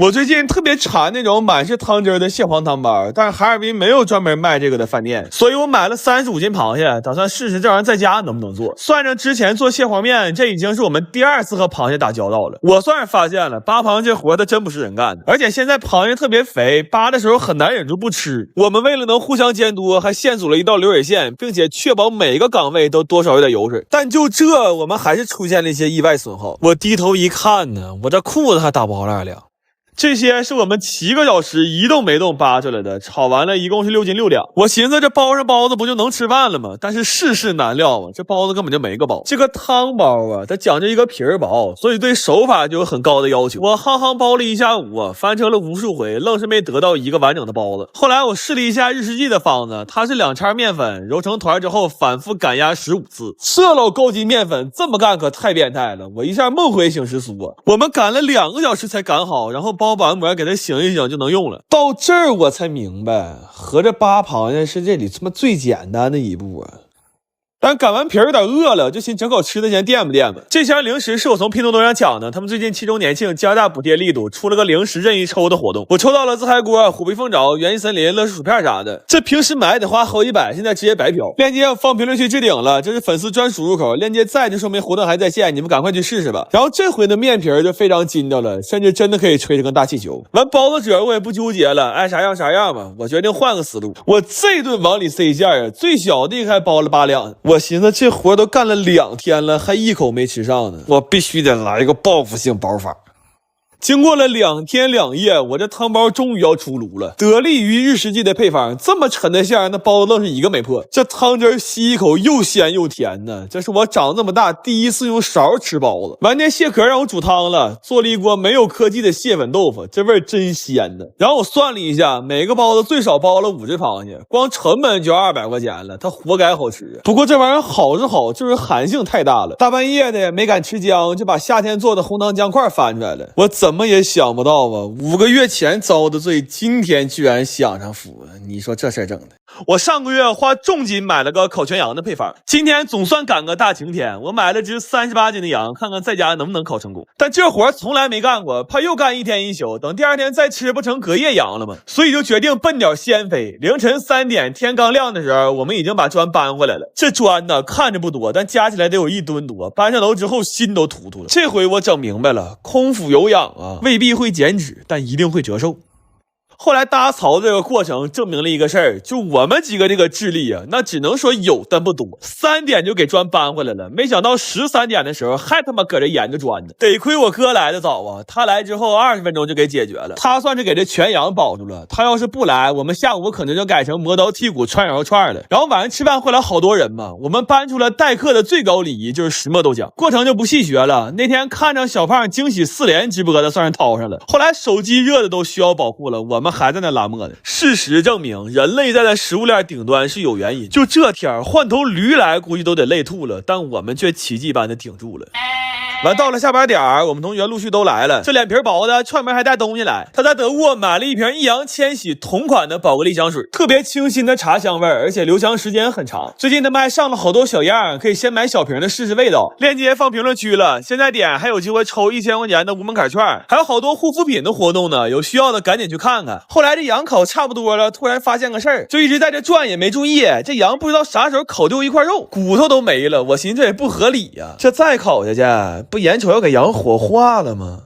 我最近特别馋那种满是汤汁的蟹黄汤包，但是哈尔滨没有专门卖这个的饭店，所以我买了35斤螃蟹，打算试试这玩意儿在家能不能做。算上之前做蟹黄面，这已经是我们第2次和螃蟹打交道了。我算是发现了，扒螃蟹这活它真不是人干的，而且现在螃蟹特别肥，扒的时候很难忍住不吃。我们为了能互相监督，还现组了一道流水线，并且确保每个岗位都多少有点油水。但就这，我们还是出现了一些意外损耗。我低头一看呢，我这裤子还打包了2两。这些是我们7个小时一动没动扒出来的，炒完了一共是6斤6两。我寻思这包上包子不就能吃饭了吗？但是世事难料啊，这包子根本就没个包。这个汤包啊，它讲究一个皮儿薄，所以对手法就有很高的要求。我夯包了1下午啊，翻车了无数回，愣是没得到一个完整的包子。后来我试了一下日食记的方子，它是2叉面粉揉成团之后反复擀压15次。这老高级面粉这么干可太变态了，我一下梦回醒时酥啊！我们擀了2个小时才擀好，然后包完膜给它醒一醒就能用了。到这儿我才明白，合着扒螃蟹是这里他妈最简单的一步啊！但擀完皮儿有点饿了，就寻整口吃的先垫吧垫吧。这箱零食是我从拼多多上抢的，他们最近7周年庆加大补贴力度，出了个零食任意抽的活动。我抽到了自嗨锅、虎皮凤爪、元气森林、乐事薯片啥的。这平时买得花好几百，现在直接白嫖。链接放评论区置顶了，这是粉丝专属入口，链接在就说明活动还在线，你们赶快去试试吧。然后这回的面皮儿就非常筋道了，甚至真的可以吹成个大气球。完包子褶我也不纠结了，爱啥样啥样吧，我决定换个思路。我这顿往里塞馅啊，最小的还包了8两。我寻思这活都干了2天了，还一口没吃上呢，我必须得来一个报复性包法。经过了2天2夜，我这汤包终于要出炉了。得力于日食记的配方，这么沉的馅，那包子愣是一个没破。这汤汁吸一口又鲜又甜呢，这是我长这么大第一次用勺吃包子。完那蟹壳让我煮汤了，做了一锅没有科技的蟹粉豆腐，这味儿真鲜呢。然后我算了一下，每个包子最少包了5只螃蟹，光成本就200块钱了，它活该好吃。不过这玩意儿好是好，就是寒性太大了，大半夜的没敢吃姜，就把夏天做的红糖姜块翻出来了。我怎么也想不到啊，5个月前遭的罪，今天居然享上福了。你说这事儿整的。我上个月花重金买了个烤全羊的配方，今天总算赶个大晴天，我买了只38斤的羊，看看在家能不能烤成功。但这活从来没干过，怕又干1天1宿，等第2天再吃不成隔夜羊了吗？所以就决定奔点先飞。凌晨3点天刚亮的时候，我们已经把砖搬回来了。这砖呢看着不多，但加起来得有1吨多，搬上楼之后心都突突了。这回我整明白了，空腹有氧啊，未必会减脂，但一定会折寿。后来搭槽这个过程证明了一个事儿，就我们几个这个智力啊，那只能说有但不多。3点就给砖搬回来了，没想到13点的时候还他妈搁这研究砖呢。得亏我哥来的早啊，他来之后20分钟就给解决了。他算是给这全羊保住了，他要是不来，我们下午可能就改成磨刀剔骨串羊肉串了。然后晚上吃饭回来好多人嘛，我们搬出了待客的最高礼仪，就是石磨豆浆。过程就不细学了，那天看着小胖惊喜4连直播的算是掏上了。后来手机热的都需要保护了，我们还在那拉磨呢。事实证明，人类在那食物链顶端是有原因。就这天换头驴来估计都得累吐了，但我们却奇迹般的挺住了。完到了下班点我们同学陆续都来了。这脸皮薄的串门还带东西来，他在德国买了一瓶易烊千玺同款的宝格丽香水，特别清新的茶香味，而且留香时间很长。最近他们还上了好多小样，可以先买小瓶的试试味道。链接放评论区了，现在点还有机会抽1000块钱的无门槛券，还有好多护肤品的活动呢，有需要的赶紧去看看。后来这羊烤差不多了，突然发现个事儿，就一直在这转也没注意，这羊不知道啥时候烤丢一块肉，骨头都没了。我寻思这也不合理呀，这再烤下去不眼瞅要给羊火化了吗？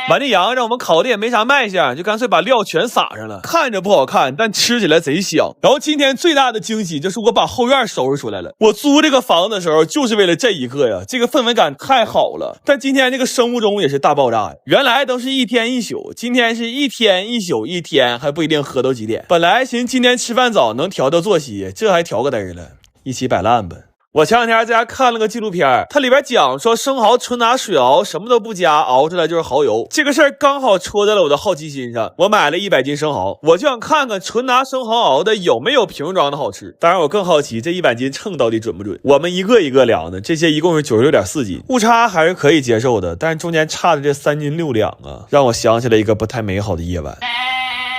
完这羊让我们烤的也没啥卖相，就干脆把料全撒上了，看着不好看，但吃起来贼香。然后今天最大的惊喜就是我把后院收拾出来了。我租这个房子的时候就是为了这一刻呀，这个氛围感太好了。但今天这个生物钟也是大爆炸呀，原来都是1天1宿，今天是1天1宿1天，还不一定喝到几点。本来寻今天吃饭早能调作息，这还调个嘚儿了，一起摆烂吧。我前两天在家看了个纪录片，它里边讲说生蚝纯拿水熬，什么都不加，熬出来就是蚝油。这个事儿刚好戳在了我的好奇心上，我买了100斤生蚝，我就想看看纯拿生蚝熬的有没有瓶装的好吃。当然我更好奇这100斤称到底准不准。我们一个一个量的，这些一共是96.4斤，误差还是可以接受的，但是中间差的这3斤6两啊，让我想起了一个不太美好的夜晚。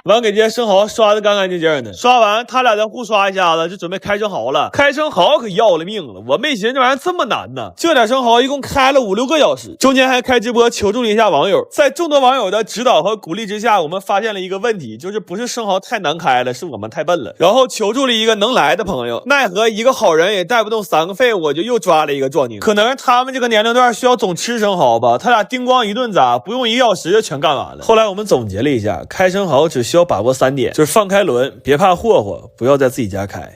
完给这些生蚝刷的干干净净的。刷完他俩再互刷一下子，就准备开生蚝了。开生蚝可要了命了，我没寻思这玩意儿这么难呢。这点生蚝一共开了5、6个小时，中间还开直播求助了一下网友。在众多网友的指导和鼓励之下，我们发现了一个问题，就是不是生蚝太难开了，是我们太笨了。然后求助了一个能来的朋友，奈何一个好人也带不动3个废物，我就又抓了一个壮丁。可能是他们这个年龄段需要总吃生蚝吧，他俩叮咣一顿砸，不用1个小时就全干完了。后来我们总结了一下，开生蚝只需要把握3点，就是放开轮，别怕霍霍，不要在自己家开。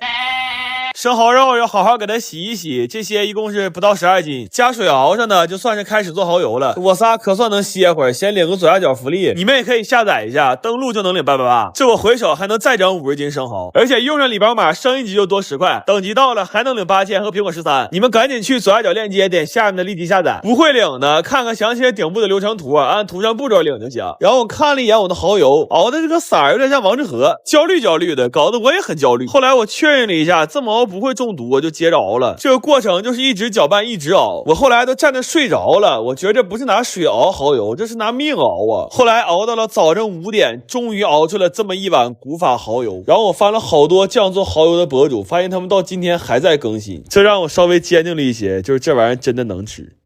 生蚝肉要好好给它洗一洗，这些一共是不到12斤，加水熬上呢，就算是开始做蚝油了。我仨可算能歇会儿，先领个左下角福利，你们也可以下载一下，登录就能领888。这我回手还能再整50斤生蚝，而且用上礼包码升1级就多10块，等级到了还能领8000和苹果13。你们赶紧去左下角链接点下面的立即下载，不会领的看看详细顶部的流程图，按图上步骤领就行。然后我看了一眼我的蚝油，熬的这个色儿有点像王致和，焦绿的，搞得我也很焦虑。后来我确认了一下，这么熬不会中毒，我就接着熬了。这个过程就是一直搅拌一直熬，我后来都站着睡着了。我觉得这不是拿水熬蚝油，这是拿命熬啊。后来熬到了早上5点，终于熬出了这么一碗古法蚝油。然后我翻了好多这样做蚝油的博主，发现他们到今天还在更新，这让我稍微坚定了一些，就是这玩意儿真的能吃。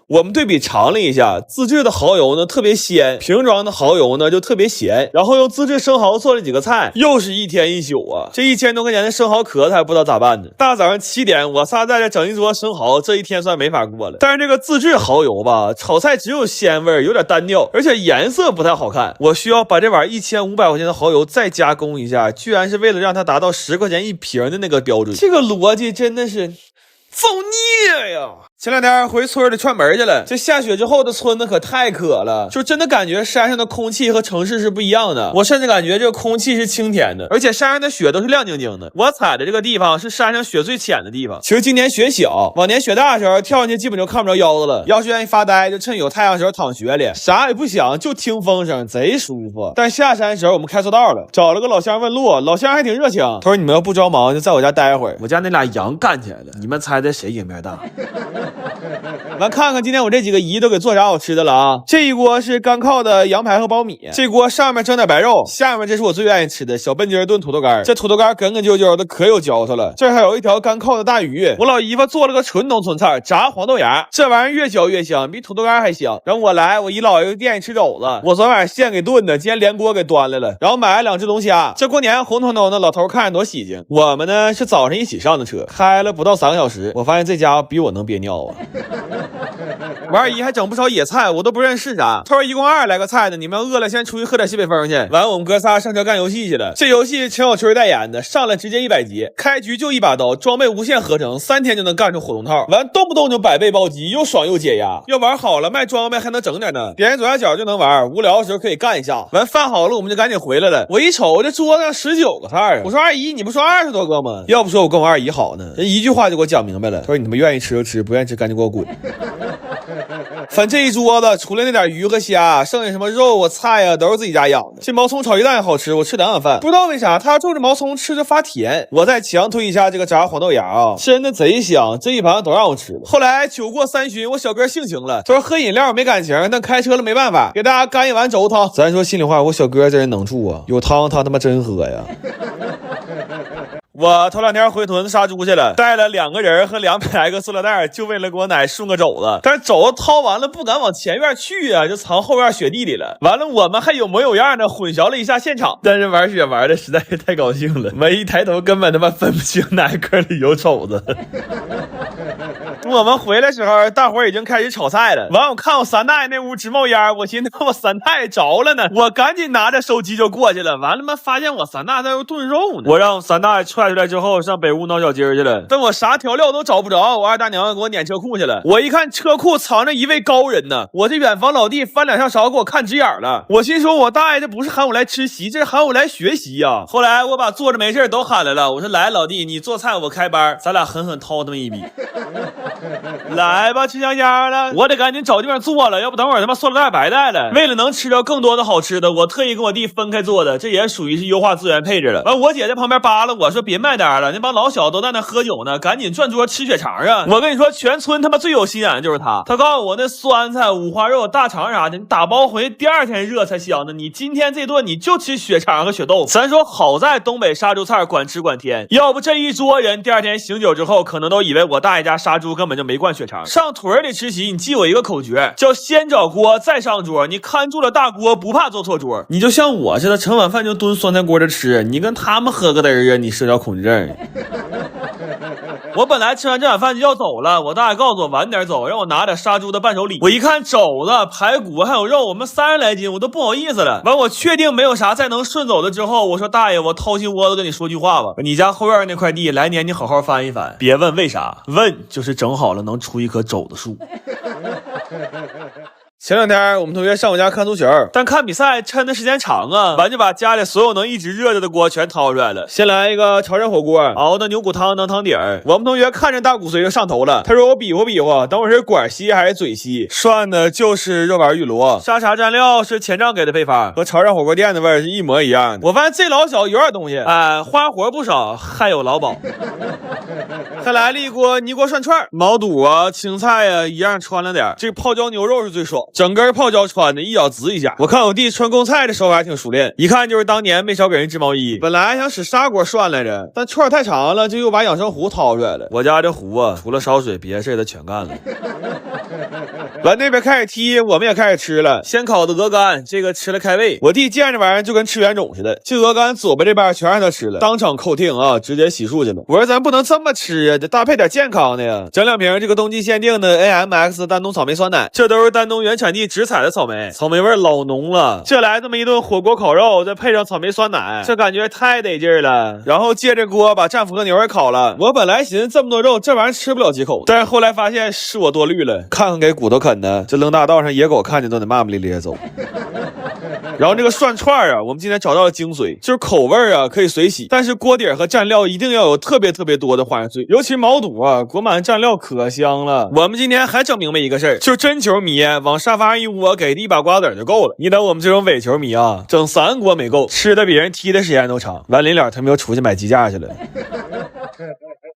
我们对比尝了一下，自制的蚝油呢特别鲜，瓶装的蚝油呢就特别咸。然后用自制生蚝做了几个菜，又是一天一宿啊！这1000多块钱的生蚝壳子还不知道咋办呢。大早上7点，我仨在这整一桌生蚝，这一天算没法过了。但是这个自制蚝油吧，炒菜只有鲜味，有点单调，而且颜色不太好看。我需要把这碗1500块钱的蚝油再加工一下，居然是为了让它达到10块钱一瓶的那个标准。这个逻辑真的是造孽呀！前2天回村里串门去了，这下雪之后的村子可太渴了，就真的感觉山上的空气和城市是不一样的。我甚至感觉这个空气是清甜的，而且山上的雪都是亮晶晶的。我踩的这个地方是山上雪最浅的地方。其实今年雪小，往年雪大的时候跳上去基本就看不着腰子了。要是愿意发呆，就趁有太阳时候躺雪里，啥也不想，就听风声，贼舒服。但下山时候我们开错道了，找了个老乡问路，老乡还挺热情，他说你们要不着忙就在我家待会儿。我家那俩羊干起来了，你们猜猜谁赢面大？咱看看今天我这几个姨都给做啥好吃的了啊！这一锅是干靠的羊排和苞米，这锅上面蒸点白肉，下面这是我最愿意吃的小笨鸡炖土豆干。这土豆干梗梗啾啾的，可有嚼头了。这还有一条干靠的大鱼，我老姨夫做了个纯农村菜，炸黄豆芽，这玩意儿越嚼越香，比土豆干还香。然后我来我姨姥爷店里吃肘子，我昨晚上现给炖的，今天连锅给端来了。然后买了2只龙虾，这过年红彤彤的，老头看着多喜庆。我们呢是早上一起上的车，开了不到3个小时，我发现这家伙比我能憋尿啊。我二姨还整不少野菜，我都不认识啥。他说一共20来个菜呢，你们饿了先出去喝点西北风去。完，我们哥仨上车干游戏去了。这游戏陈小春代言的，上来直接100级，开局就1把刀，装备无限合成，3天就能干出火龙套。完，动不动就100倍暴击，又爽又解压。要玩好了，卖装备还能整点呢。点左下角就能玩，无聊的时候可以干一下。完，饭好了，我们就赶紧回来了。我一瞅，这桌子上19个菜啊！我说二姨，你不说20多个吗？要不说我跟我二姨好呢，人一句话就给我讲明白了。他说你他妈愿意吃就吃，不愿意吃赶紧给我滚。反正这一桌子除了那点鱼和虾，剩下什么肉啊菜啊都是自己家养的。这毛葱炒鸡蛋也好吃，我吃2碗饭。不知道为啥他种着毛葱吃着发甜。我再强推一下这个炸黄豆芽啊，真的贼香，这一盘都让我吃了。后来酒过3巡，我小哥性情了，他说喝饮料没感情，但开车了没办法，给大家干一碗肘汤。咱说心里话，我小哥这人能处啊，有汤他他妈真喝呀。我头2天回屯子杀猪去了，带了2个人和200来个塑料袋，就为了给我奶顺个肘子。但是肘子掏完了不敢往前院去啊，就藏后院雪地里了。完了我们还有模有样的混淆了一下现场，但是玩雪玩的实在是太高兴了，我一抬头根本他妈分不清哪个里有肘子。我们回来时候大伙已经开始炒菜了。完我看我三大爷那屋直冒烟，我寻思我三大爷着了呢，我赶紧拿着手机就过去了。完了发现我三大爷在那炖肉呢。我让三大爷踹出来之后上北屋闹小鸡去了，但我啥调料都找不着，我二大娘给我撵车库去了。我一看车库藏着一位高人呢，我这远房老弟翻2下勺给我看直眼了。我心说我大爷这不是喊我来吃席，这是喊我来学习呀。后来我把坐着没事都喊来了，我说来老弟你做菜我开班，咱俩狠狠掏他们一笔。来吧，吃香香了，我得赶紧找地方做了，要不等会儿他妈塑料袋白带了。为了能吃到更多的好吃的，我特意跟我弟分开做的，这也属于是优化资源配置了。完，我姐在旁边扒拉我说别卖单了，那帮老小都在那喝酒呢，赶紧转桌吃血肠啊！我跟你说，全村他妈最有心眼的就是他。他告诉我那酸菜、五花肉、大肠啥的，你打包回去第二天热才香呢。你今天这顿你就吃血肠和血豆腐。咱说好在东北杀猪菜管吃管甜，要不这一桌人第二天醒酒之后，可能都以为我大爷家杀猪根本就没灌血肠。上屯里吃席，你记我一个口诀，叫先找锅再上桌。你看住了大锅，不怕坐错桌。你就像我似的，盛晚饭就蹲酸菜锅着吃，你跟他们喝个嘚儿啊，你社交恐惧症。我本来吃完这碗饭就要走了，我大爷告诉我晚点走，让我拿点杀猪的伴手礼。我一看肘子、排骨还有肉，我们30来斤，我都不好意思了。完，我确定没有啥再能顺走的之后，我说大爷，我掏心窝子跟你说句话吧，你家后院那块地来年你好好翻一翻，别问为啥，问就是整好了能出一棵肘子树。前两天我们同学上我家看足球，但看比赛抻的时间长啊，完就把家里所有能一直热着的锅全掏出来了。先来一个潮汕火锅，熬的牛骨汤当汤底儿。我们同学看着大骨髓就上头了，他说我比划比划，等会是管吸还是嘴吸？涮的就是肉丸玉螺，沙茶蘸料是前账给的配方，和潮汕火锅店的味儿是一模一样的。我发现这老小有点东西，花活不少，还有劳保。还来了一锅泥锅涮串，毛肚啊、青菜啊一样穿了点，这个泡椒牛肉是最爽。整根泡椒穿的一咬滋一下，我看我弟穿贡菜的手法还挺熟练，一看就是当年没少给人织毛衣。本来还想使砂锅涮来着，但串太长了，就又把养生壶掏出来了。我家这壶啊，除了烧水别的事他全干了。完那边开始踢，我们也开始吃了。先烤的鹅肝，这个吃了开胃。我弟见这玩意儿就跟吃圆种似的，这鹅肝左边这边全让他吃了，当场扣听啊，直接洗漱去了。我说咱不能这么吃啊，得搭配点健康的呀。整2瓶这个冬季限定的 AMX 丹东草莓酸奶，这都是丹东原产地直采的草莓，草莓味老浓了。这来这么一顿火锅烤肉，再配上草莓酸奶，这感觉太得劲儿了。然后借着锅把战斧和牛也烤了。我本来寻思这么多肉，这玩意儿吃不了几口，但是后来发现是我多虑了，看看给骨头啃的，这扔大道上野狗看见都得骂骂咧咧走。然后这个涮串啊，我们今天找到了精髓，就是口味啊可以随喜，但是锅底和蘸料一定要有特别多的花生碎，尤其毛肚啊，裹满蘸料可香了。我们今天还整明白一个事儿，就是真球迷往沙发上一窝，给一把瓜子就够了。你等我们这种伪球迷啊，整3锅没够，吃的比人踢的时间都长。完临了他们又出去买鸡架去了。